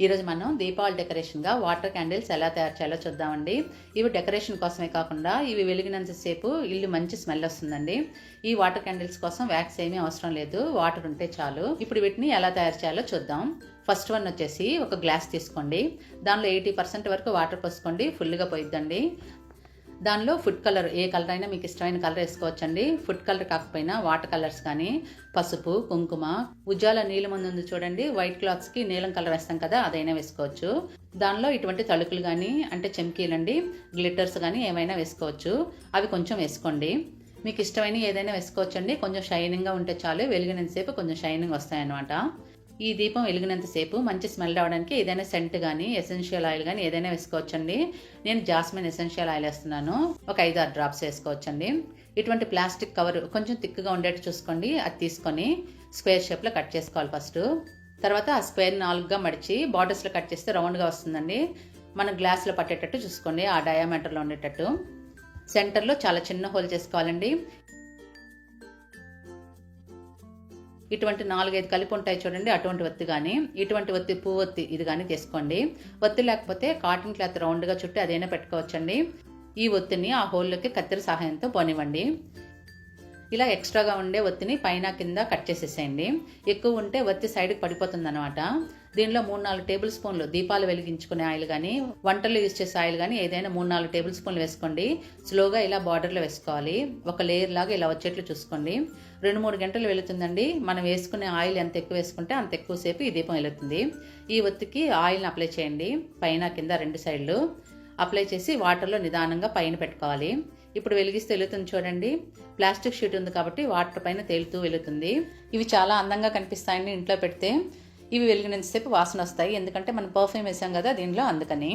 ఈరోజు మనం Deepavali డెకరేషన్గా water candles ఎలా తయారు చేయాలో చూద్దామండి. ఇవి డెకరేషన్ కోసమే కాకుండా ఇవి వెలిగినంతసేపు ఇల్లు మంచి స్మెల్ వస్తుందండి. ఈ వాటర్ క్యాండిల్స్ కోసం వ్యాక్స్ ఏమీ అవసరం లేదు, వాటర్ ఉంటే చాలు. ఇప్పుడు వీటిని ఎలా తయారు చేయాలో చూద్దాం. ఫస్ట్ వన్ వచ్చేసి ఒక గ్లాస్ తీసుకోండి. దానిలో 80% వరకు వాటర్ పోసుకోండి, ఫుల్గా పోయిద్దండి. దానిలో ఫుడ్ కలర్, ఏ కలర్ అయినా మీకు ఇష్టమైన కలర్ వేసుకోవచ్చండి. ఫుడ్ కలర్ కాకపోయినా వాటర్ కలర్స్ కానీ, పసుపు, కుంకుమ, ఉజ్జాల నీలం ఉంది చూడండి, వైట్ క్లాత్స్కి నీలం కలర్ వేస్తాం కదా, అదైనా వేసుకోవచ్చు. దానిలో ఇటువంటి తళుకులు కానీ, అంటే చెమ్కీలండి, గ్లిటర్స్ కానీ ఏమైనా వేసుకోవచ్చు. అవి కొంచెం వేసుకోండి. మీకు ఇష్టమైన ఏదైనా వేసుకోవచ్చండి. కొంచెం షైనింగ్గా ఉంటే చాలు, వెలిగినంతసేపు కొంచెం షైనింగ్ వస్తాయన్నమాట. ఈ దీపం వెలిగినంతసేపు మంచి స్మెల్ రావడానికి ఏదైనా సెంట్ కానీ, ఎసెన్షియల్ ఆయిల్ కానీ ఏదైనా వేసుకోవచ్చండి. నేను జాస్మిన్ ఎసెన్షియల్ ఆయిల్ వేస్తున్నాను. ఒక 5-6 డ్రాప్స్ వేసుకోవచ్చండి. ఇటువంటి ప్లాస్టిక్ కవర్ కొంచెం థిక్గా ఉండేట్టు చూసుకోండి. అది తీసుకొని స్క్వేర్ షేప్లో కట్ చేసుకోవాలి ఫస్ట్. తర్వాత ఆ స్క్వేర్ 4గా మడిచి బార్డర్స్లో కట్ చేస్తే రౌండ్గా వస్తుందండి. మన గ్లాస్లో పట్టేటట్టు చూసుకోండి, ఆ డయామీటర్లో ఉండేటట్టు. సెంటర్లో చాలా చిన్న హోల్ చేసుకోవాలండి. ఇటువంటి 4-5 కలిపి ఉంటాయి చూడండి, అటువంటి ఒత్తి కానీ, ఇటువంటి ఒత్తి పువ్వొత్తి ఇది కానీ తీసుకోండి. ఒత్తి లేకపోతే కాటన్ క్లాత్ రౌండ్గా చుట్టి అదైనా పెట్టుకోవచ్చండి. ఈ ఒత్తిని ఆ హోల్లోకి కత్తెర సహాయంతో పోనివ్వండి. ఇలా ఎక్స్ట్రాగా ఉండే ఒత్తిని పైన కింద కట్ చేసేసేయండి. ఎక్కువ ఉంటే ఒత్తి సైడ్కి పడిపోతుంది అనమాట. దీనిలో 3-4 టేబుల్ స్పూన్లు దీపాలు వెలిగించుకునే ఆయిల్ కానీ, వంటలు యూజ్ చేసే ఆయిల్ కానీ ఏదైనా 3-4 టేబుల్ స్పూన్లు వేసుకోండి. స్లోగా ఇలా బార్డర్లో వేసుకోవాలి. ఒక లేయర్ లాగా ఇలా వచ్చేట్లు చూసుకోండి. 2-3 గంటలు వెళుతుందండి. మనం వేసుకునే ఆయిల్ ఎంత ఎక్కువ వేసుకుంటే అంత ఎక్కువసేపు ఈ దీపం వెలుగుతుంది. ఈ ఒత్తికి ఆయిల్ని అప్లై చేయండి, పైన కింద 2 సైడ్లు అప్లై చేసి వాటర్లో నిదానంగా పైన పెట్టుకోవాలి. ఇప్పుడు వెలిగిస్తే వెలుగుతుంది చూడండి. ప్లాస్టిక్ షీట్ ఉంది కాబట్టి వాటర్ పైన తేలుతూ వెలుగుతుంది. ఇవి చాలా అందంగా కనిపిస్తాయండి ఇంట్లో పెడితే. ఇవి వెలిగినంతసేపు వాసన వస్తాయి, ఎందుకంటే మనం పర్ఫ్యూమ్ వేసాం కదా దీనిలో, అందుకని.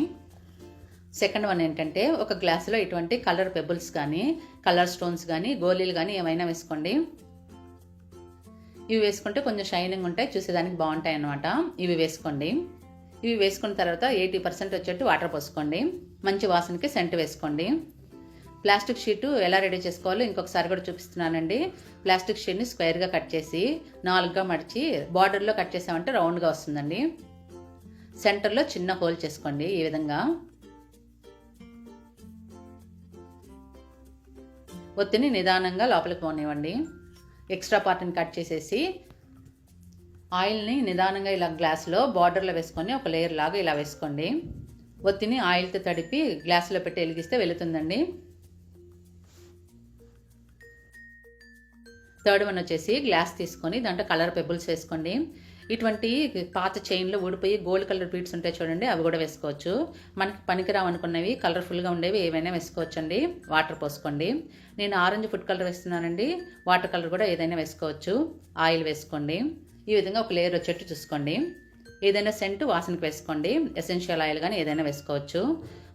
సెకండ్ వన్ ఏంటంటే, ఒక గ్లాసులో ఇటువంటి కలర్ పెబుల్స్ కానీ, కలర్ స్టోన్స్ కానీ, గోళీలు కానీ ఏమైనా వేసుకోండి. ఇవి వేసుకుంటే కొంచెం షైనింగ్ ఉంటాయి, చూసేదానికి బాగుంటాయి అన్నమాట. ఇవి వేసుకోండి. ఇవి వేసుకున్న తర్వాత 80% వచ్చేట్టు వాటర్ పోసుకోండి. మంచి వాసనకి సెంట్ వేసుకోండి. ప్లాస్టిక్ షీటు ఎలా రెడీ చేసుకోవాలో ఇంకొకసారి కూడా చూపిస్తున్నానండి. ప్లాస్టిక్ షీట్ని స్క్వేర్గా కట్ చేసి 4గా మడిచి బార్డర్లో కట్ చేసామంటే రౌండ్గా వస్తుందండి. సెంటర్లో చిన్న హోల్ చేసుకోండి ఈ విధంగా. ఒత్తిని నిదానంగా లోపలికి పోనివ్వండి. ఎక్స్ట్రా పార్ట్ని కట్ చేసేసి ఆయిల్ని నిదానంగా ఇలా గ్లాస్లో బార్డర్లో వేసుకొని ఒక లేయర్ లాగా ఇలా వేసుకోండి. ఒత్తిని ఆయిల్తో తడిపి గ్లాసులో పెట్టి వెలిగిస్తే వెలుగుతుందండి. థర్డ్ వన్ వచ్చేసి గ్లాస్ తీసుకొని దాంట్లో కలర్ పెబుల్స్ వేసుకోండి. ఇటువంటి పాత చైన్లో ఊడిపోయి గోల్డ్ కలర్ బీడ్స్ ఉంటాయి చూడండి, అవి కూడా వేసుకోవచ్చు. మనకి పనికిరావు అనుకున్నవి కలర్ఫుల్గా ఉండేవి ఏవైనా వేసుకోవచ్చండి. వాటర్ పోసుకోండి. నేను ఆరెంజ్ ఫుడ్ కలర్ వేస్తున్నానండి, వాటర్ కలర్ కూడా ఏదైనా వేసుకోవచ్చు. ఆయిల్ వేసుకోండి. ఈ విధంగా ఒక లేయర్ వచ్చేట్టు చూసుకోండి. ఏదైనా సెంటు వాసనకి వేసుకోండి. ఎసెన్షియల్ ఆయిల్ కానీ ఏదైనా వేసుకోవచ్చు.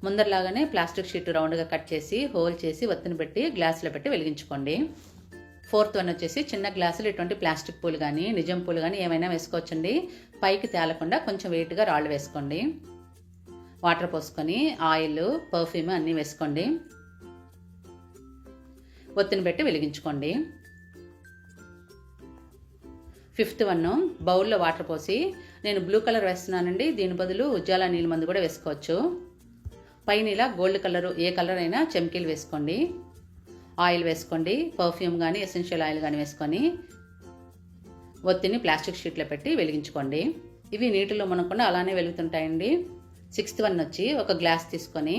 ముందరలాగానే ప్లాస్టిక్ షీట్ రౌండ్గా కట్ చేసి హోల్ చేసి ఒత్తిని పెట్టి గ్లాసులో పెట్టి వెలిగించుకోండి. ఫోర్త్ వన్ వచ్చేసి చిన్న గ్లాసులు ఇటువంటి ప్లాస్టిక్ పూలు కానీ, నిజం పూలు కానీ ఏమైనా వేసుకోవచ్చండి. పైకి తేలకుండా కొంచెం వెయిట్గా రాళ్ళు వేసుకోండి. వాటర్ పోసుకొని ఆయిల్, పర్ఫ్యూమ్ అన్నీ వేసుకోండి. ఒత్తిని పెట్టి వెలిగించుకోండి. ఫిఫ్త్ వన్, బౌల్లో వాటర్ పోసి, నేను బ్లూ కలర్ వేస్తున్నానండి, దీని బదులు ఉజ్జాల నీళ్ళ మందు కూడా వేసుకోవచ్చు. పైన ఇలా గోల్డ్ కలరు ఏ కలర్ అయినా చెమ్కీలు వేసుకోండి. ఆయిల్ వేసుకోండి. పర్ఫ్యూమ్ కానీ ఎసెన్షియల్ ఆయిల్ కానీ వేసుకొని ఒత్తిని ప్లాస్టిక్ షీట్లో పెట్టి వెలిగించుకోండి. ఇవి నీటిలో మునకుండా అలానే వెలుగుతుంటాయండి. సిక్స్త్ వన్ వచ్చి ఒక గ్లాస్ తీసుకొని,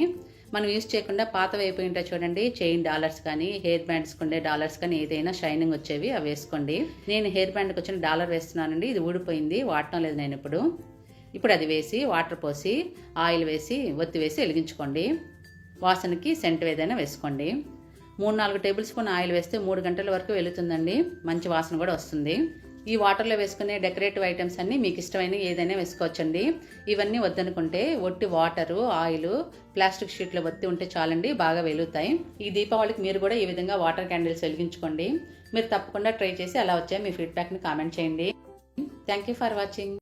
మనం యూజ్ చేయకుండా పాతవి అయిపోయి ఉంటాయి చూడండి, చైన్ డాలర్స్ కానీ, హెయిర్ బ్యాండ్స్కి ఉండే డాలర్స్ కానీ ఏదైనా షైనింగ్ వచ్చేవి అవి వేసుకోండి. నేను హెయిర్ బ్యాండ్కి వచ్చిన డాలర్ వేస్తున్నానండి, ఇది ఊడిపోయింది, వాడటం లేదు నేను ఇప్పుడు అది వేసి వాటర్ పోసి ఆయిల్ వేసి ఒత్తి వేసి వెలిగించుకోండి. వాసనకి సెంట్ ఏదైనా వేసుకోండి. 3-4 టేబుల్ స్పూన్ ఆయిల్ వేస్తే 3 గంటల వరకు వెళుతుందండి. మంచి వాసన కూడా వస్తుంది. ఈ వాటర్లో వేసుకునే డెకరేటివ్ ఐటమ్స్ అన్నీ మీకు ఇష్టమైన ఏదైనా వేసుకోవచ్చండి. ఇవన్నీ వద్దనుకుంటే ఒట్టి వాటరు, ఆయిల్, ప్లాస్టిక్ షీట్లో ఒత్తి ఉంటే చాలండి, బాగా వెలుగుతాయి. ఈ దీపావళికి మీరు కూడా ఈ విధంగా వాటర్ క్యాండిల్స్ వెలిగించుకోండి. మీరు తప్పకుండా ట్రై చేసి అలా వచ్చాయి మీ ఫీడ్బ్యాక్ని కామెంట్ చేయండి. Thank you for watching.